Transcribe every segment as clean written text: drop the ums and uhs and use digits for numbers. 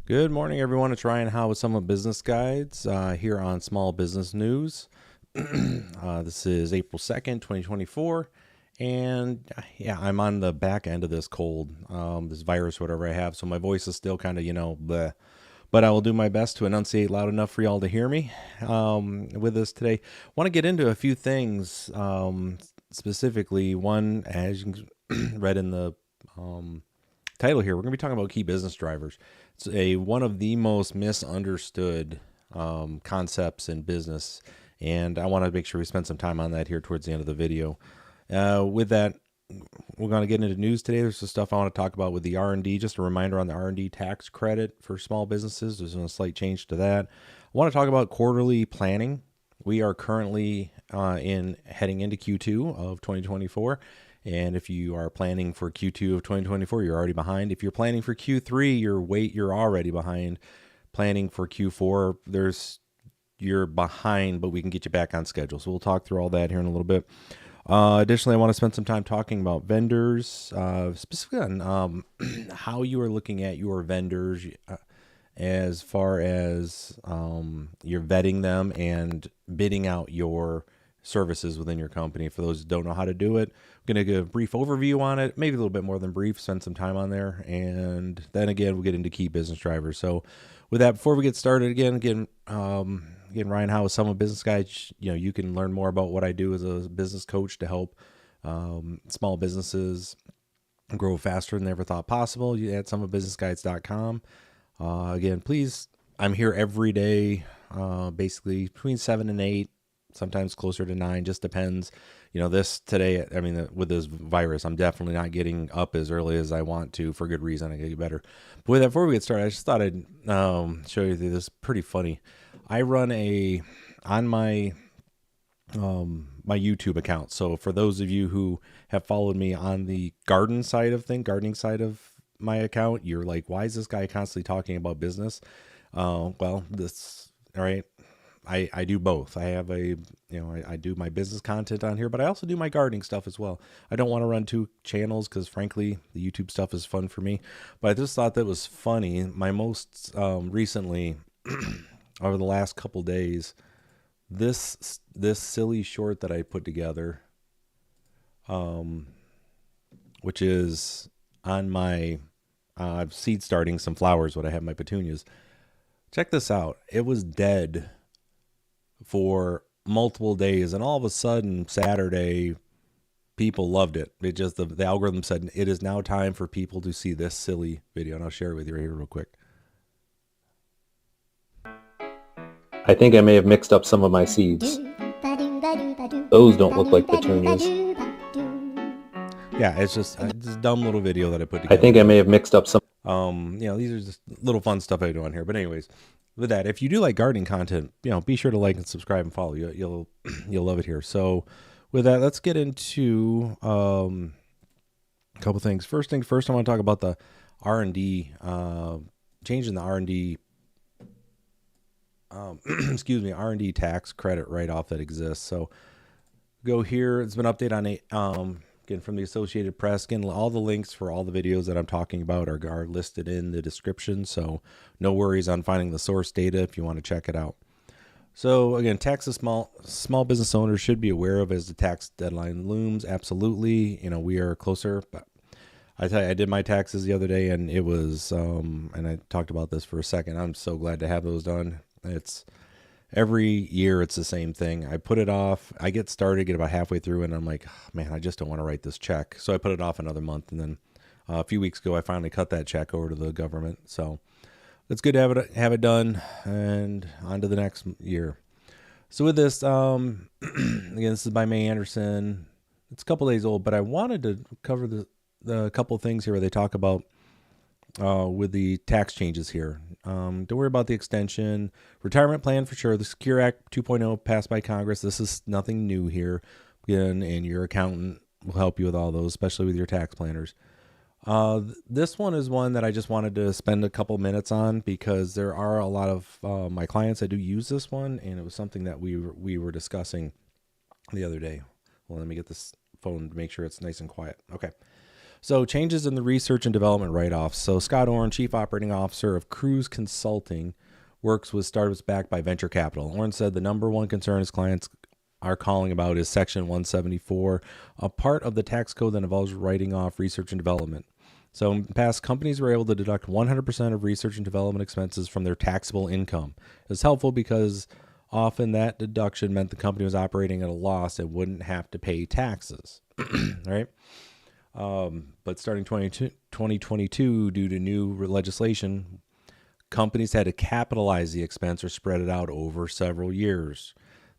Good morning, everyone. It's Ryan Howe with Summit Business Guides here on Small Business News. This is April 2nd, 2024. And yeah, I'm on the back end of this cold, this virus, whatever I have. So my voice is still kind of, bleh. But I will do my best to enunciate loud enough for y'all to hear me with this today. Want to get into a few things, specifically one, as you read in the title here, we're going to be talking about key business drivers. It's one of the most misunderstood concepts in business, and I want to make sure we spend some time on that here towards the end of the video. With that, we're going to get into news today. There's some stuff I want to talk about with the R&D. Just a reminder on the R&D tax credit for small businesses. There's a slight change to that. I want to talk about quarterly planning. We are currently heading into Q2 of 2024. And if you are planning for Q2 of 2024, you're already behind. If you're planning for Q3, you're already behind. Planning for Q4, you're behind, but we can get you back on schedule. So we'll talk through all that here in a little bit. Additionally, I want to spend some time talking about vendors, specifically on how you are looking at your vendors as far as you're vetting them and bidding out your services within your company. For those who don't know how to do it, I'm going to give a brief overview on it, maybe a little bit more than brief, spend some time on there. And then again, we'll get into key business drivers. So with that, before we get started, again, Ryan Howe with Summit Business Guides. You can learn more about what I do as a business coach to help small businesses grow faster than they ever thought possible. You at summitbusinessguides.com. Again, please, I'm here every day, basically between 7 and 8. Sometimes closer to 9, just depends. This today, with this virus, I'm definitely not getting up as early as I want to for good reason. I get better. But with that, before we get started, I just thought I'd show you this. Pretty funny. I run on my my YouTube account. So for those of you who have followed me on the gardening side of my account, you're like, why is this guy constantly talking about business? All right. I do both. I have I do my business content on here, but I also do my gardening stuff as well. I don't want to run two channels because frankly, the YouTube stuff is fun for me, but I just thought that was funny. My most recently over the last couple days, this silly short that I put together, which is on my seed starting some flowers, what I have my petunias. Check this out. It was dead for multiple days, and all of a sudden Saturday people loved it. It just the algorithm said it is now time for people to see this silly video, and I'll share it with you right here real quick. I think I may have mixed up some of my seeds. Those don't look like petunias. Yeah, it's just a dumb little video that I put together. I think I may have mixed up some. These are just little fun stuff I do on here. But anyways, with that, if you do like gardening content, be sure to like and subscribe and follow. You'll love it here. So with that, let's get into a couple things. First, I want to talk about the R&D, change in the R&D, R&D tax credit write-off that exists. So go here. It's been updated on again from the Associated Press. Again, all the links for all the videos that I'm talking about are listed in the description. So no worries on finding the source data if you want to check it out. So again, taxes small business owners should be aware of as the tax deadline looms. Absolutely. We are closer, but I tell you, I did my taxes the other day and it was, and I talked about this for a second. I'm so glad to have those done. It's every year it's the same thing. I put it off. I get about halfway through and I'm like, oh, man, I just don't want to write this check. So I put it off another month. And then a few weeks ago, I finally cut that check over to the government. So it's good to have it done and on to the next year. So with this, again, this is by May Anderson. It's a couple days old, but I wanted to cover the couple things here where they talk about with the tax changes here. Don't worry about the extension. Retirement plan for sure. The Secure Act 2.0 passed by Congress. This is nothing new here. Again, and your accountant will help you with all those, especially with your tax planners. This one is one that I just wanted to spend a couple minutes on because there are a lot of my clients that do use this one, and it was something that we were discussing the other day. Well, let me get this phone to make sure it's nice and quiet. Okay. So changes in the research and development write-offs. So Scott Orn, Chief Operating Officer of Cruise Consulting, works with startups backed by venture capital. Orn said the number one concern his clients are calling about is Section 174, a part of the tax code that involves writing off research and development. So in the past, companies were able to deduct 100% of research and development expenses from their taxable income. It's helpful because often that deduction meant the company was operating at a loss and wouldn't have to pay taxes. Right? But starting 2022, due to new legislation, companies had to capitalize the expense or spread it out over several years.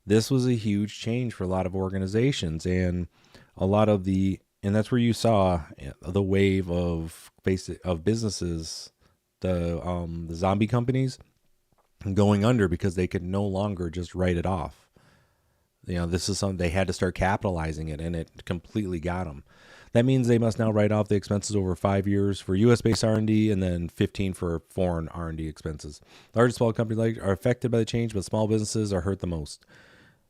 This was a huge change for a lot of organizations, and that's where you saw the wave of businesses, the zombie companies going under because they could no longer just write it off. This is something they had to start capitalizing it, and it completely got them. That means they must now write off the expenses over 5 years for U.S.-based R&D and then 15 for foreign R&D expenses. Large and small companies are affected by the change, but small businesses are hurt the most.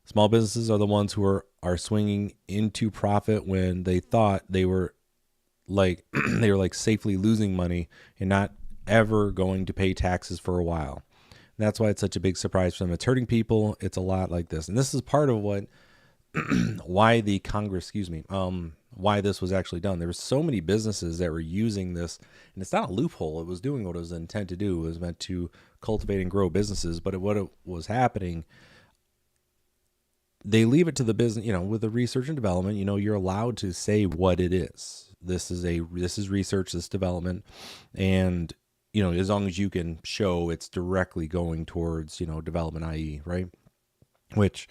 Small businesses are the ones who are swinging into profit when they thought they were like safely losing money and not ever going to pay taxes for a while. And that's why it's such a big surprise for them. It's hurting people. It's a lot like this, and this is part of what why the Congress, why this was actually done. There were so many businesses that were using this, and it's not a loophole. It was doing what it was intended to do. It was meant to cultivate and grow businesses, but what it was happening, they leave it to the business, with the research and development, you're allowed to say what it is. This is research, this development. And, as long as you can show it's directly going towards, development, i.e., right? Which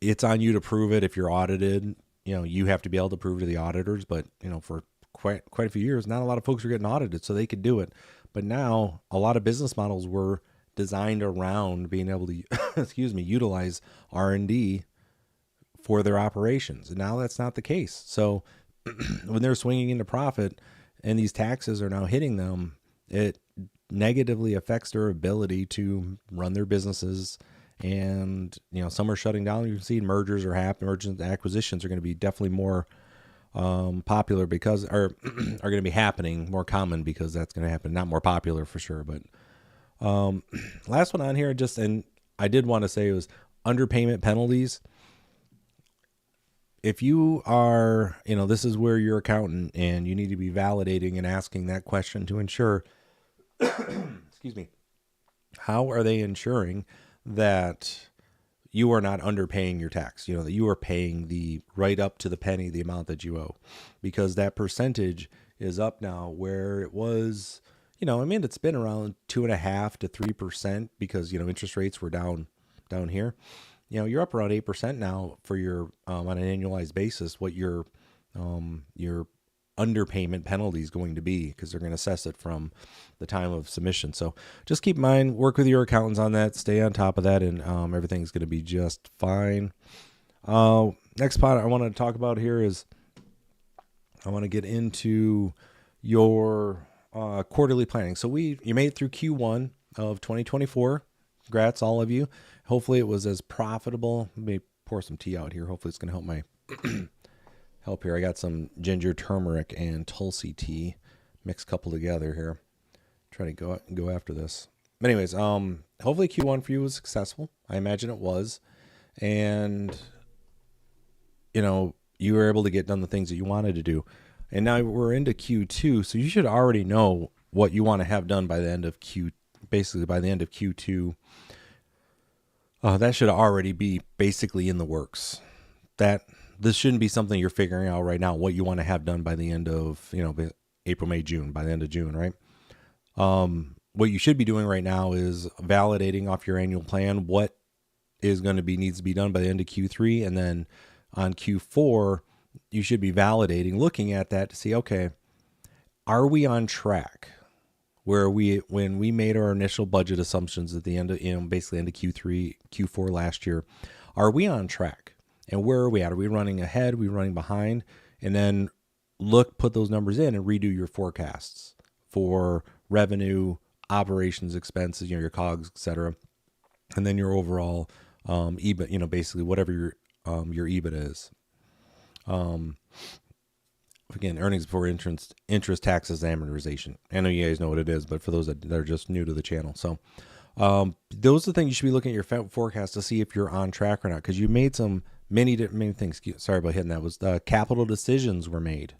it's on you to prove it. If you're audited, you have to be able to prove to the auditors, but, for quite a few years, not a lot of folks were getting audited, so they could do it. But now a lot of business models were designed around being able to, utilize R&D for their operations. And now that's not the case. So when they're swinging into profit and these taxes are now hitting them, it negatively affects their ability to run their businesses. And, some are shutting down. You can see mergers are happening. Mergers and acquisitions are going to be definitely more popular are going to be happening, more common because that's going to happen. Not more popular for sure, but last one on here, and I did want to say, it was underpayment penalties. If you are, this is where you're accountant and you need to be validating and asking that question to ensure, how are they ensuring that you are not underpaying your tax, that you are paying the right up to the penny, the amount that you owe, because that percentage is up now where it was, it's been around 2.5% to 3% because, interest rates were down here. You're up around 8% now for your, on an annualized basis, what your underpayment penalty is going to be, because they're going to assess it from the time of submission. So just keep in mind, work with your accountants on that, stay on top of that, and everything's going to be just fine. Next part I want to talk about here is I want to get into your quarterly planning. So you made it through Q1 of 2024. Congrats, all of you. Hopefully it was as profitable. Let me pour some tea out here. Hopefully it's going to help my help here. I got some ginger, turmeric, and tulsi tea mixed coupled together here. Try to go after this. But anyways, hopefully Q1 for you was successful. I imagine it was. And, you were able to get done the things that you wanted to do. And now we're into Q2, so you should already know what you want to have done by the end of by the end of Q2. That should already be basically in the works. This shouldn't be something you're figuring out right now, what you want to have done by the end of, April, May, June, by the end of June, right? What you should be doing right now is validating off your annual plan what is going to needs to be done by the end of Q3. And then on Q4, you should be validating, looking at that to see, okay, are we on track when we made our initial budget assumptions at the end of, basically end of Q3, Q4 last year, are we on track? And where are we at? Are we running ahead? Are we running behind? And then put those numbers in and redo your forecasts for revenue, operations, expenses, your COGS, et cetera. And then your overall EBIT, basically whatever your EBIT is. again, earnings before interest, taxes, and amortization. I know you guys know what it is, but for those that are just new to the channel. So those are the things you should be looking at your forecast to see if you're on track or not, because you made many things. Sorry about hitting that. Was capital decisions were made.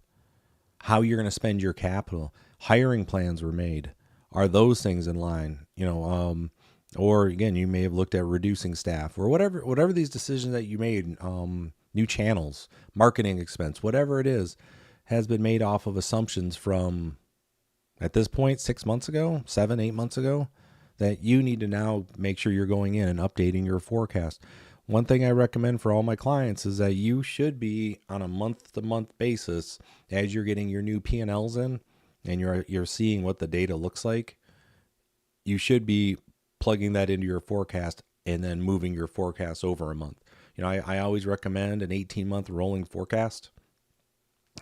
How you're going to spend your capital. Hiring plans were made. Are those things in line? Or again, you may have looked at reducing staff or whatever these decisions that you made, new channels, marketing expense, whatever it is, has been made off of assumptions from, at this point, 6 months ago, 7, 8 months ago, that you need to now make sure you're going in and updating your forecast. One thing I recommend for all my clients is that you should be on a month-to-month basis as you're getting your new P&Ls in and you're seeing what the data looks like. You should be plugging that into your forecast and then moving your forecast over a month. I always recommend an 18-month rolling forecast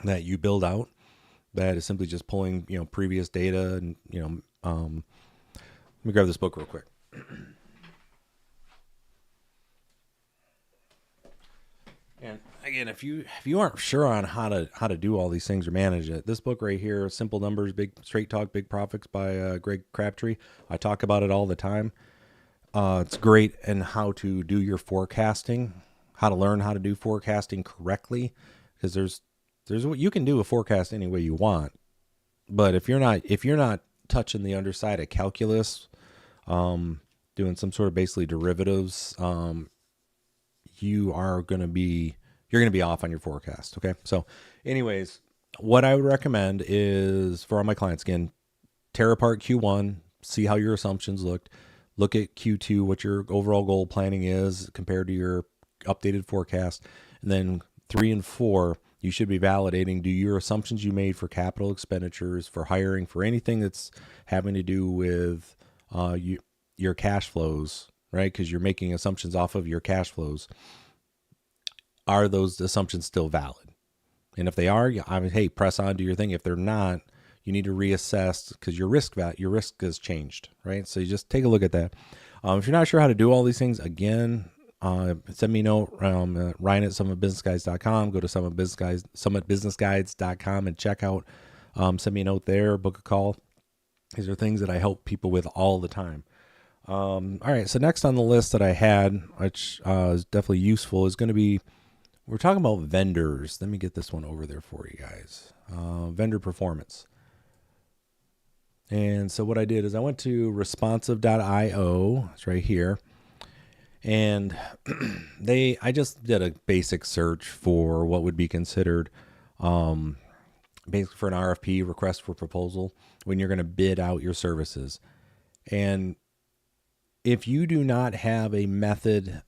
that you build out. That is simply just pulling, previous data and, let me grab this book real quick. And again, if you aren't sure on how to do all these things or manage it, this book right here, Simple Numbers, Big Straight Talk, Big Profits by Greg Crabtree. I talk about it all the time. It's great in how to do your forecasting, how to learn how to do forecasting correctly, because there's what you can do a forecast any way you want, but if you're not touching the underside of calculus, doing some sort of basically derivatives, you're going to be off on your forecast. Okay. So anyways, what I would recommend is for all my clients, again, tear apart Q1, see how your assumptions looked, look at Q2, what your overall goal planning is compared to your updated forecast. And then 3 and 4, you should be validating, do your assumptions you made for capital expenditures, for hiring, for anything that's having to do with your cash flows, right? Because you're making assumptions off of your cash flows. Are those assumptions still valid? And if they are, hey, press on, do your thing. If they're not, you need to reassess because your risk has changed, right? So you just take a look at that. If you're not sure how to do all these things, again, send me a note, Ryan at summitbusinessguides.com. Go to summitbusinessguides.com and check out, send me a note there, book a call. These are things that I help people with all the time. All right, so next on the list that I had, which is definitely useful, is going to be, we're talking about vendors. Let me get this one over there for you guys. Vendor performance. And so what I did is I went to responsive.io. It's right here. And I just did a basic search for what would be considered basically for an RFP, request for proposal, when you're going to bid out your services. And if you do not have a method,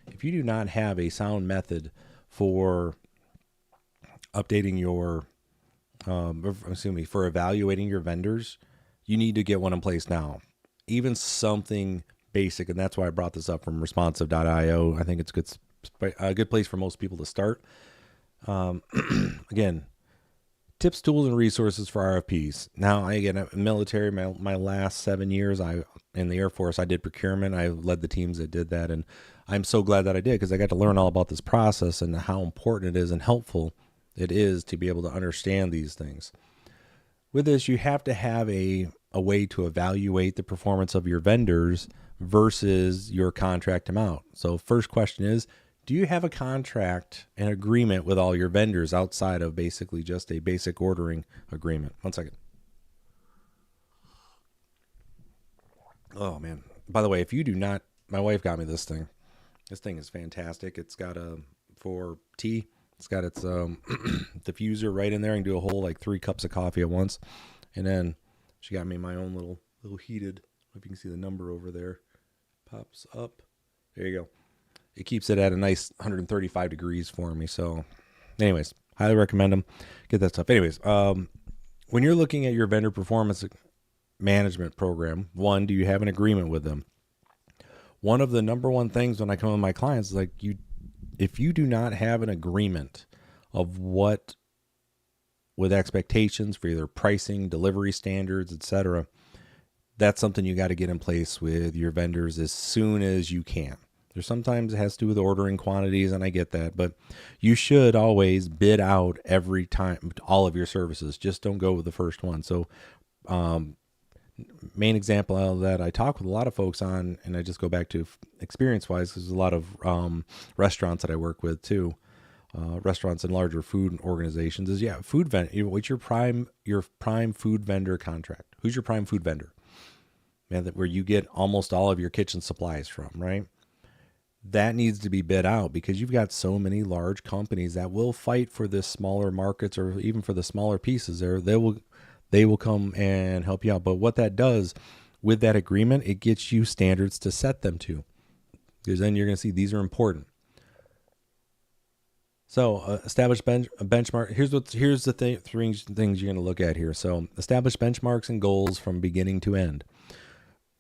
if you do not have a sound method for updating your, for evaluating your vendors, you need to get one in place now. Even something basic, and that's why I brought this up from responsive.io. I think it's a good place for most people to start. Again, tips, tools, and resources for RFPs. Now, again, military, my last 7 years, in the Air Force, I did procurement. I led the teams that did that, and I'm so glad that I did because I got to learn all about this process and how important it is and helpful it is to be able to understand these things. With this, you have to have a way to evaluate the performance of your vendors versus your contract amount. So first question is, do you have a contract and agreement with all your vendors outside of basically just a basic ordering agreement? One second. Oh, man. By the way, if you do not, my wife got me this thing. This thing is fantastic. It's got for tea, it's got its diffuser right in there and do a whole 3 cups of coffee at once. And then she got me my own little heated, if you can see the number over there, pops up. There you go. It keeps it at a nice 135 degrees for me. So anyways, highly recommend them. Get that stuff. Anyways, when you're looking at your vendor performance management program, one, do you have an agreement with them? One of the number one things when I come with my clients is if you do not have an agreement of what, with expectations for either pricing, delivery standards, etc., that's something you got to get in place with your vendors as soon as you can. There's sometimes it has to do with ordering quantities, and I get that, but you should always bid out every time all of your services. Just don't go with the first one. So, main example of that I talk with a lot of folks on, and I just go back to experience wise, because there's a lot of restaurants that I work with too. Restaurants and larger food organizations is food vendor. What's your prime food vendor contract? Who's your prime food vendor? Man, where you get almost all of your kitchen supplies from, right? That needs to be bid out, because you've got so many large companies that will fight for the smaller markets, or even for the smaller pieces. They will come and help you out. But what that does with that agreement, it gets you standards to set them to, because then you're going to see these are important. So establish benchmark. Here's the three things you're going to look at here. So establish benchmarks and goals from beginning to end.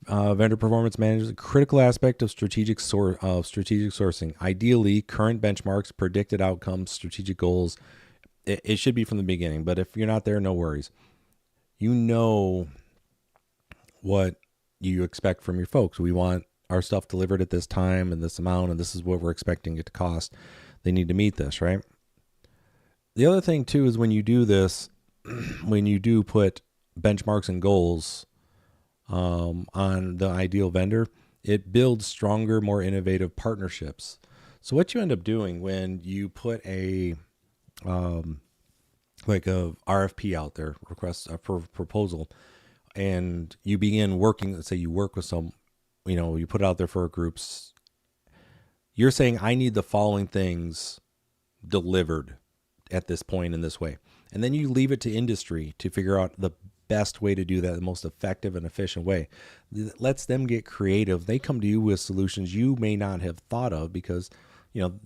Vendor performance management is a critical aspect of strategic sourcing. Ideally, current benchmarks, predicted outcomes, strategic goals. It should be from the beginning. But if you're not there, no worries. You know what you expect from your folks. We want our stuff delivered at this time and this amount, and this is what we're expecting it to cost. They need to meet this, right? The other thing too is when you do this, when you do put benchmarks and goals on the ideal vendor, it builds stronger, more innovative partnerships. So what you end up doing when you put a like a RFP out there, request for proposal, and you begin working, let's say you work with some, you put it out there for groups. You're saying, I need the following things delivered at this point in this way. And then you leave it to industry to figure out the best way to do that, the most effective and efficient way. It lets them get creative. They come to you with solutions you may not have thought of, because,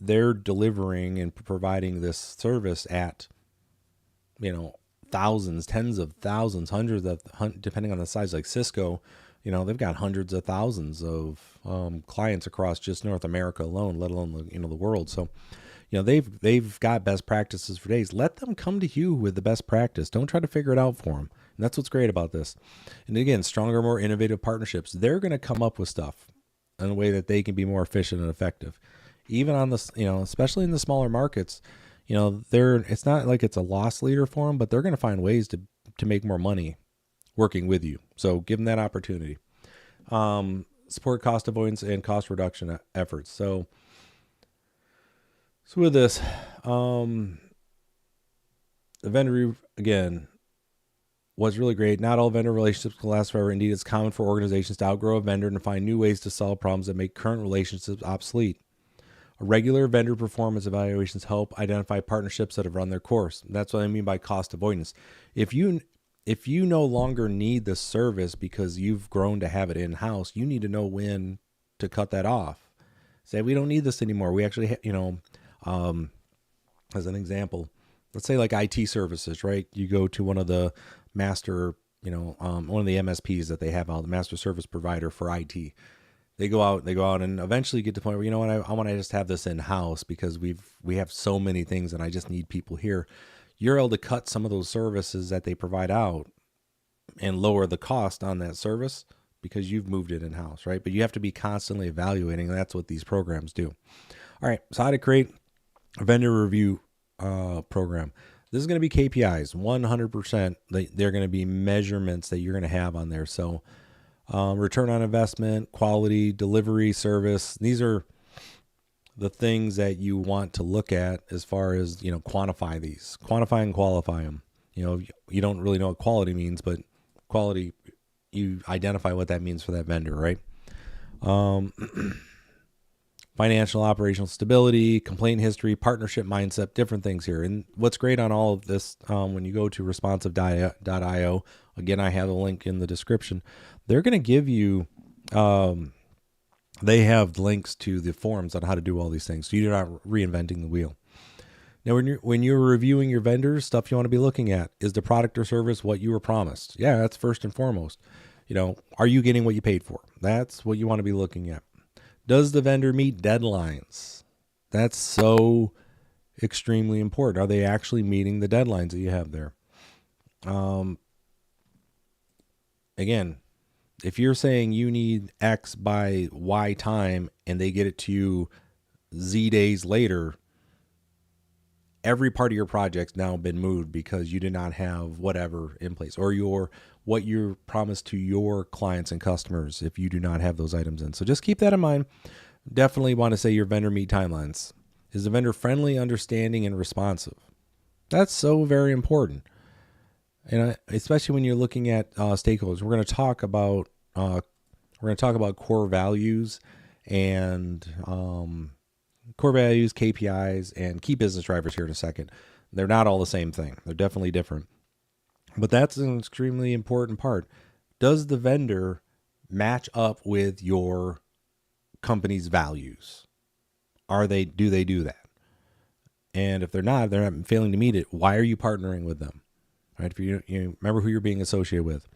they're delivering and providing this service at, thousands, tens of thousands, hundreds of, depending on the size, like Cisco, they've got hundreds of thousands of clients across just North America alone, let alone the world. So, they've got best practices for days. Let them come to you with the best practice. Don't try to figure it out for them. And that's what's great about this. And again, stronger, more innovative partnerships. They're going to come up with stuff in a way that they can be more efficient and effective. Even on this, especially in the smaller markets, it's not like it's a loss leader for them, but they're going to find ways to make more money working with you. So give them that opportunity. Support cost avoidance and cost reduction efforts. So with this, the vendor, again, was really great. Not all vendor relationships can last forever. Indeed, it's common for organizations to outgrow a vendor and to find new ways to solve problems that make current relationships obsolete. Regular vendor performance evaluations help identify partnerships that have run their course. That's what I mean by cost avoidance. If you no longer need the service because you've grown to have it in-house, you need to know when to cut that off. Say, we don't need this anymore. We actually, as an example, let's say like IT services, right? You go to one of the master, one of the MSPs that they have out, the master service provider for IT. They go out and eventually get to the point where, I want to just have this in-house because we have so many things and I just need people here. You're able to cut some of those services that they provide out and lower the cost on that service because you've moved it in-house, right? But you have to be constantly evaluating, and that's what these programs do. All right, so how to create a vendor review program. This is going to be KPIs, 100%. They're going to be measurements that you're going to have on there. So return on investment, quality, delivery, service. These are the things that you want to look at as far as, quantify and qualify them. You don't really know what quality means, but quality, you identify what that means for that vendor, right? Financial, operational stability, complaint history, partnership mindset, different things here. And what's great on all of this, when you go to responsive.io, again, I have a link in the description. They're going to give you, they have links to the forums on how to do all these things. So you're not reinventing the wheel. Now, when you're reviewing your vendors, stuff you want to be looking at is the product or service what you were promised. Yeah, that's first and foremost. Are you getting what you paid for? That's what you want to be looking at. Does the vendor meet deadlines? That's so extremely important. Are they actually meeting the deadlines that you have there? Again, if you're saying you need X by Y time and they get it to you Z days later, every part of your project's now been moved because you did not have whatever in place, or what you're promised to your clients and customers if you do not have those items in. So just keep that in mind. Definitely want to say your vendor meet timelines. Is the vendor friendly, understanding, and responsive? That's so very important. And especially when you're looking at stakeholders, we're going to talk about core values and core values, KPIs, and key business drivers here in a second. They're not all the same thing. They're definitely different. But that's an extremely important part. Does the vendor match up with your company's values? Do they do that? And if they're not failing to meet it, why are you partnering with them? Right? If you remember who you're being associated with.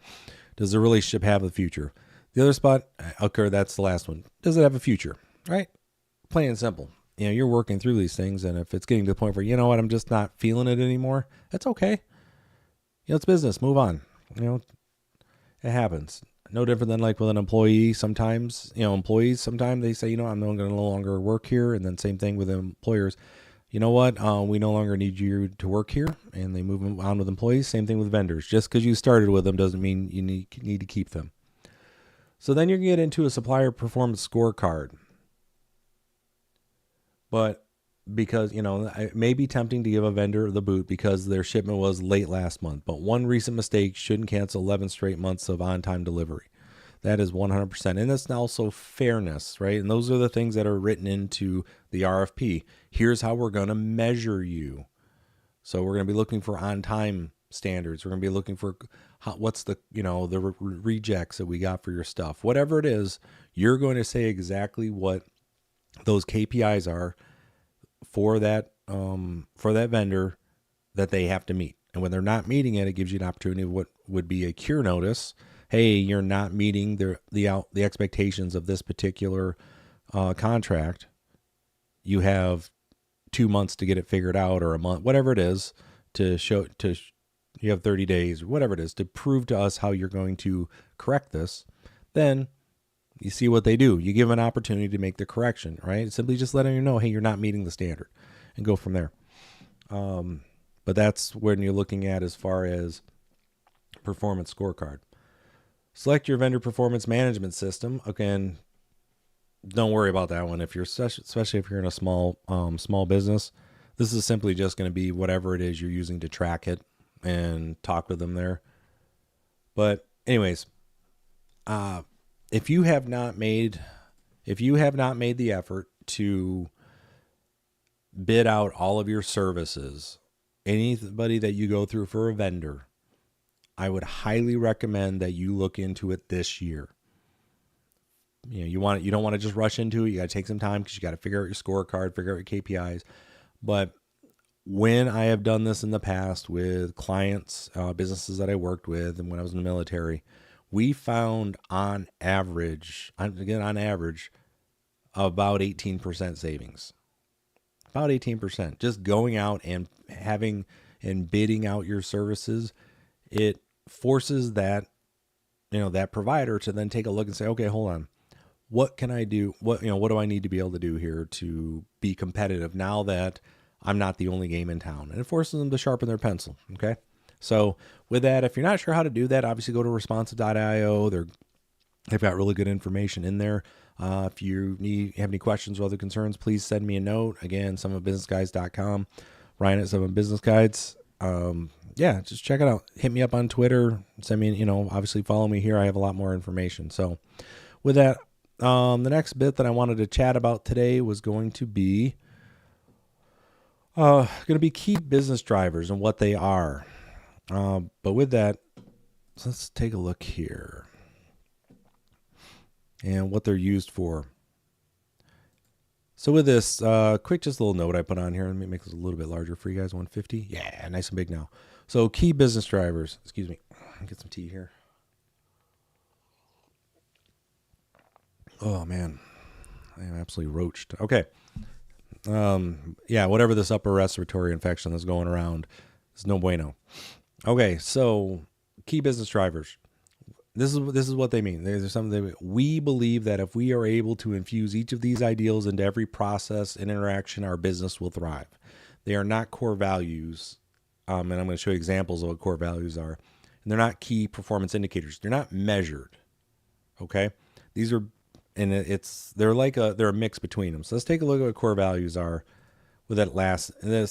Does the relationship have a future? The other spot, okay, that's the last one. Does it have a future? Right? Plain and simple. You're working through these things, and if it's getting to the point where, you know what, I'm just not feeling it anymore, that's okay. It's business. Move on. It happens. No different than like with an employee. Sometimes, employees, sometimes they say, I'm going to no longer work here. And then same thing with employers. You know what? We no longer need you to work here, and they move on with employees. Same thing with vendors. Just because you started with them doesn't mean you need to keep them. So then you can get into a supplier performance scorecard. But because, it may be tempting to give a vendor the boot because their shipment was late last month. But one recent mistake shouldn't cancel 11 straight months of on-time delivery. That is 100%. And that's also fairness, right? And those are the things that are written into the RFP. Here's how we're going to measure you. So we're going to be looking for on-time standards. We're going to be looking for what's the rejects that we got for your stuff. Whatever it is, you're going to say exactly what those KPIs are for that vendor that they have to meet. And when they're not meeting it, it gives you an opportunity of what would be a cure notice. Hey, you're not meeting the expectations of this particular contract. You have 2 months to get it figured out, or a month, whatever it is, you have 30 days, or whatever it is, to prove to us how you're going to correct this. Then you see what they do. You give an opportunity to make the correction, right? Simply just letting you know, hey, you're not meeting the standard, and go from there. But that's when you're looking at as far as performance scorecard. Select your vendor performance management system. Again, don't worry about that one. Especially if you're in a small business, this is simply just going to be whatever it is you're using to track it and talk with them there. But anyways, if you have not made the effort to bid out all of your services, anybody that you go through for a vendor, I would highly recommend that you look into it this year. You don't want to just rush into it. You got to take some time because you got to figure out your scorecard, figure out your KPIs. But when I have done this in the past with clients, businesses that I worked with, and when I was in the military, we found on average, about 18% savings. About 18%. Just going out and bidding out your services, it forces that provider to then take a look and say, okay, hold on. What can I do? What do I need to be able to do here to be competitive now that I'm not the only game in town? And it forces them to sharpen their pencil. Okay. So with that, if you're not sure how to do that, obviously go to responsive.io. They've got really good information in there. If you have any questions or other concerns, please send me a note. Again, someonebusinessguides.com, Ryan at Someone Business Guides. Just check it out. Hit me up on Twitter. Send me, obviously follow me here. I have a lot more information. So with that, the next bit that I wanted to chat about today was going to be key business drivers and what they are. But with that, let's take a look here and what they're used for. So with this, quick just a little note I put on here. Let me make this a little bit larger for you guys. 150. Yeah, nice and big now. So key business drivers. Excuse me. Get some tea here. Oh, man. I am absolutely roached. Okay. Whatever this upper respiratory infection that's going around is no bueno. Okay, so key business drivers. This is what they mean. There's something we believe that if we are able to infuse each of these ideals into every process and interaction, our business will thrive. They are not core values, and I'm going to show you examples of what core values are. And they're not key performance indicators. They're not measured. Okay, these are, and they're a mix between them. So let's take a look at what core values are with this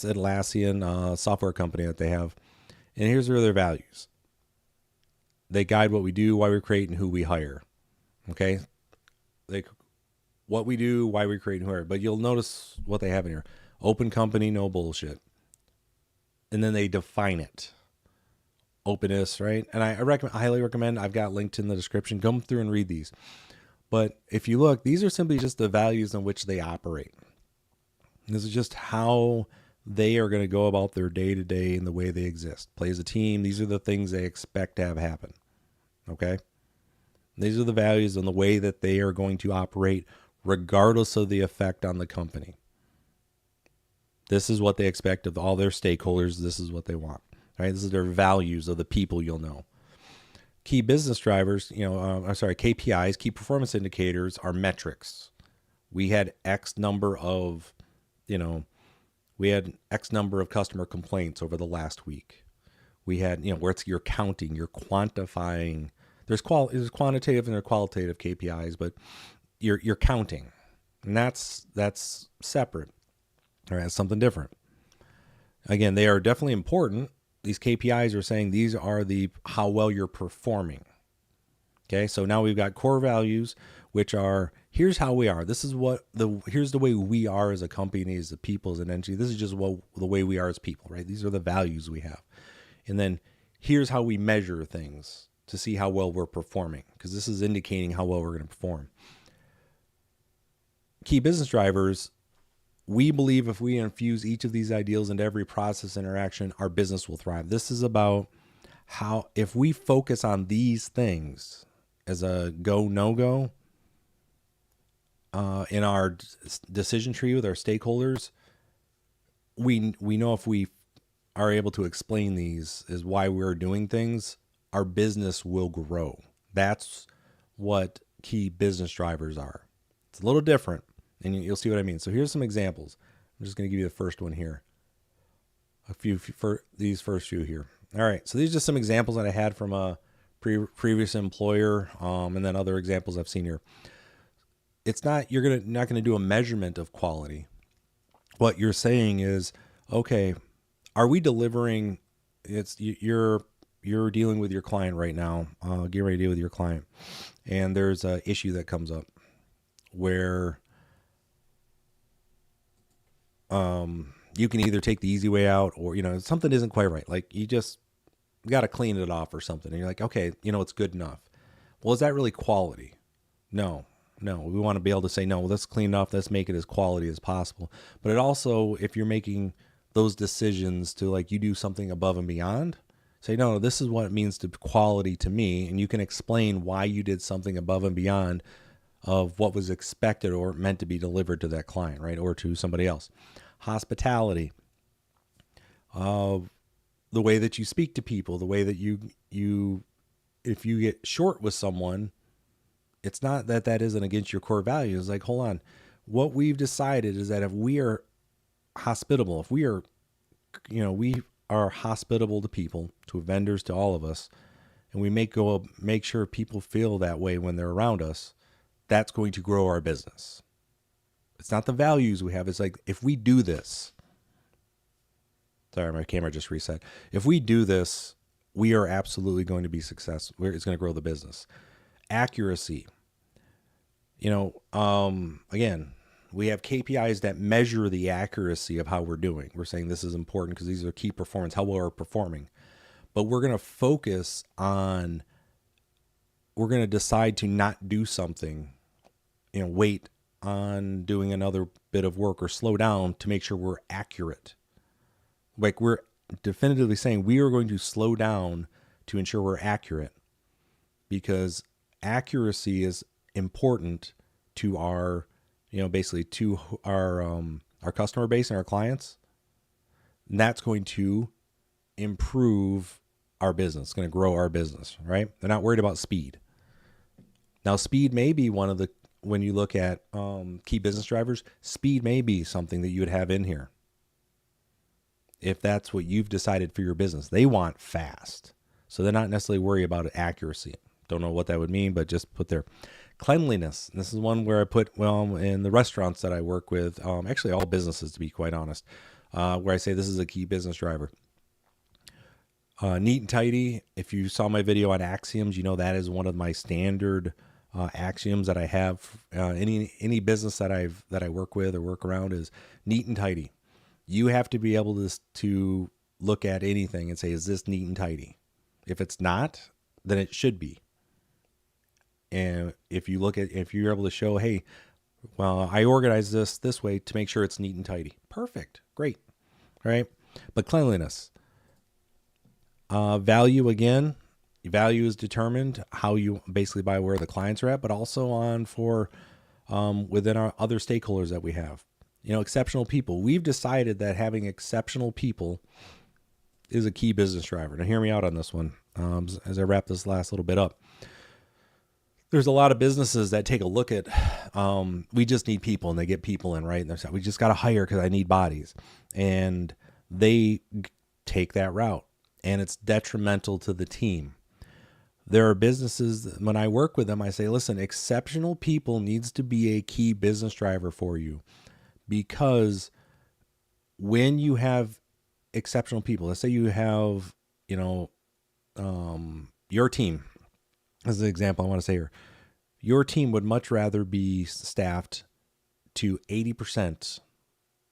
Atlassian software company that they have. And here's their values. They guide what we do, why we create, and who we hire. Okay? What we do, why we create, and who we hire. But you'll notice what they have in here. Open company, no bullshit. And then they define it. Openness, right? And I highly recommend, I've got linked in the description. Come through and read these. But if you look, these are simply just the values in which they operate. This is just how they are going to go about their day-to-day and the way they exist. Play as a team. These are the things they expect to have happen. Okay? These are the values and the way that they are going to operate regardless of the effect on the company. This is what they expect of all their stakeholders. This is what they want. Right? This is their values of the people you'll know. Key business drivers, KPIs, key performance indicators are metrics. We had X number of customer complaints over the last week. We had, where you're counting, you're quantifying. There's quantitative and there's qualitative KPIs, but you're counting, and that's separate. All right, that's something different. Again, they are definitely important. These KPIs are saying these are how well you're performing. Okay, so now we've got core values, which are, here's how we are. This is here's the way we are as a company, as a people, as an entity. This is just the way we are as people, right? These are the values we have. And then here's how we measure things to see how well we're performing, because this is indicating how well we're going to perform. Key business drivers, we believe if we infuse each of these ideals into every process interaction, our business will thrive. This is about how, if we focus on these things as a go, no-go, in our decision tree with our stakeholders, we know if we are able to explain these as why we're doing things, our business will grow. That's what key business drivers are. It's a little different, and you'll see what I mean. So here's some examples. I'm just going to give you the first one here. A few for these first few here. All right, so these are just some examples that I had from a previous employer, and then other examples I've seen here. It's not, you're not gonna do a measurement of quality. What you're saying is, okay, are we delivering? You're dealing with your client right now. Get ready to deal with your client, and there's an issue that comes up where you can either take the easy way out, or something isn't quite right. Like you got to clean it off or something, and you're like, okay, it's good enough. Well, is that really quality? No. We want to be able to say, no, let's clean it off. Let's make it as quality as possible. But it also, if you're making those decisions to, like, you do something above and beyond, say, no, this is what it means to quality to me. And you can explain why you did something above and beyond of what was expected or meant to be delivered to that client, right? Or to somebody else. Hospitality, the way that you speak to people, the way that you if you get short with someone, it's not that isn't against your core values. It's like, hold on. What we've decided is that if we are hospitable, if we are, we are hospitable to people, to vendors, to all of us, and we make sure people feel that way when they're around us, that's going to grow our business. It's not the values we have. It's like, if we do this, sorry, my camera just reset. If we do this, we are absolutely going to be successful. It's going to grow the business. Accuracy. Again, we have KPIs that measure the accuracy of how we're doing. We're saying this is important because these are key performance, how well we're performing. But we're going to focus on, we're going to decide to not do something, wait on doing another bit of work or slow down to make sure we're accurate. Like, we're definitively saying we are going to slow down to ensure we're accurate, because accuracy is important to our, basically to our customer base and our clients. And that's going to improve our business, going to grow our business, right? They're not worried about speed. Now, speed may be one of the, when you look at key business drivers, speed may be something that you would have in here. If that's what you've decided for your business, they want fast. So they're not necessarily worried about accuracy. Don't know what that would mean, but just put their cleanliness. And this is one where I put, well, in the restaurants that I work with, actually all businesses, to be quite honest, where I say this is a key business driver. Neat and tidy. If you saw my video on axioms, you know that is one of my standard axioms that I have. Any business that I work with or work around is neat and tidy. You have to be able to look at anything and say, is this neat and tidy? If it's not, then it should be. And if you're able to show, hey, well, I organize this way to make sure it's neat and tidy. Perfect. Great. All right. But cleanliness. Value, again, value is determined how you basically by where the clients are at, but also on for within our other stakeholders that we have. Exceptional people. We've decided that having exceptional people is a key business driver. Now, hear me out on this one as I wrap this last little bit up. There's a lot of businesses that take a look at, we just need people, and they get people in, right? And they're saying, we just got to hire because I need bodies. And they take that route, and it's detrimental to the team. There are businesses, when I work with them, I say, listen, exceptional people needs to be a key business driver for you, because when you have exceptional people, let's say you have, your team, as an example, I want to say here, your team would much rather be staffed to 80%,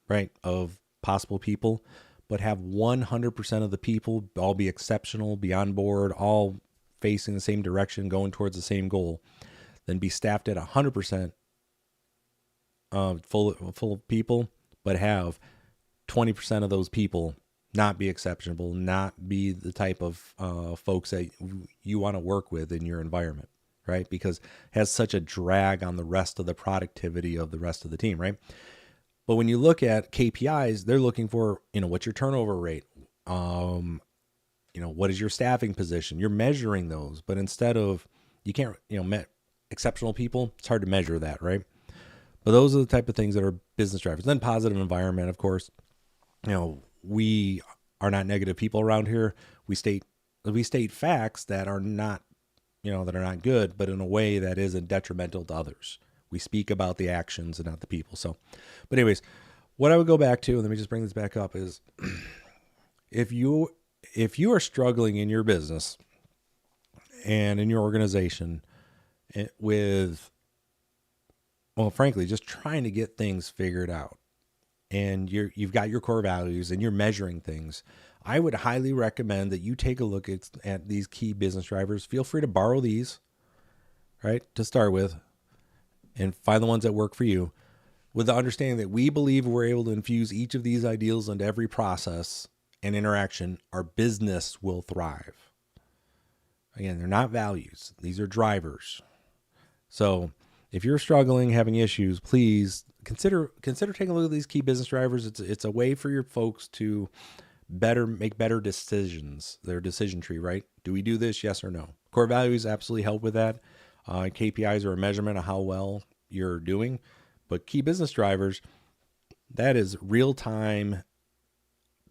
right, of possible people, but have 100% of the people all be exceptional, be on board, all facing the same direction, going towards the same goal, than be staffed at 100% full of people, but have 20% of those people not be exceptional, not be the type of folks that you want to work with in your environment, right? Because it has such a drag on the rest of the productivity of the rest of the team, right? But when you look at KPIs, they're looking for, what's your turnover rate? What is your staffing position? You're measuring those, but instead of, you can't, exceptional people, it's hard to measure that, right? But those are the type of things that are business drivers. Then positive environment, of course. We are not negative people around here. We state facts that are not, that are not good, but in a way that isn't detrimental to others. We speak about the actions and not the people. So, but anyways, what I would go back to, and let me just bring this back up, is if you are struggling in your business and in your organization with, well, frankly, just trying to get things figured out, and you've got your core values and you're measuring things, I would highly recommend that you take a look at these key business drivers. Feel free to borrow these, right, to start with, and find the ones that work for you, with the understanding that we believe we're able to infuse each of these ideals into every process and interaction. Our business will thrive. Again, they're not values. These are drivers. So if you're struggling, having issues, please consider taking a look at these key business drivers. It's a way for your folks to make better decisions, their decision tree, right? Do we do this? Yes or no? Core values absolutely help with that. KPIs are a measurement of how well you're doing, but key business drivers, that is real time,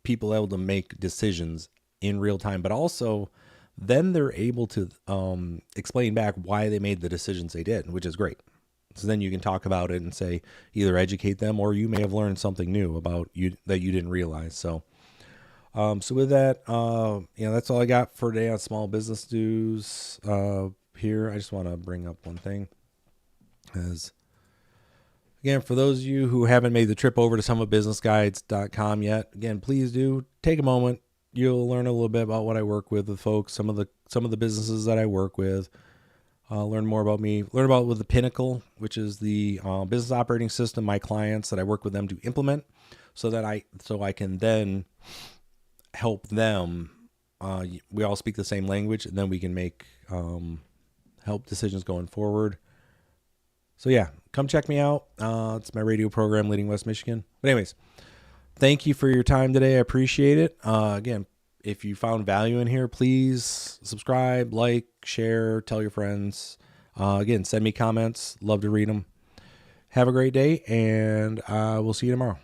people able to make decisions in real time, but also then they're able to explain back why they made the decisions they did, which is great. So then you can talk about it and say, either educate them, or you may have learned something new about you that you didn't realize. So with that, that's all I got for today on small business news. Here, I just want to bring up one thing. As again, for those of you who haven't made the trip over to summitbusinessguides.com yet, again, please do take a moment. You'll learn a little bit about what I work with folks, some of the businesses that I work with. Learn more about me. Learn about with the Pinnacle, which is the business operating system my clients that I work with them to implement, so I can then help them. We all speak the same language, and then we can make help decisions going forward. So yeah, come check me out. It's my radio program, Leading West Michigan. But anyways, thank you for your time today. I appreciate it. Again, if you found value in here, please subscribe, like, share, tell your friends. Again, send me comments. Love to read them. Have a great day, and we'll see you tomorrow.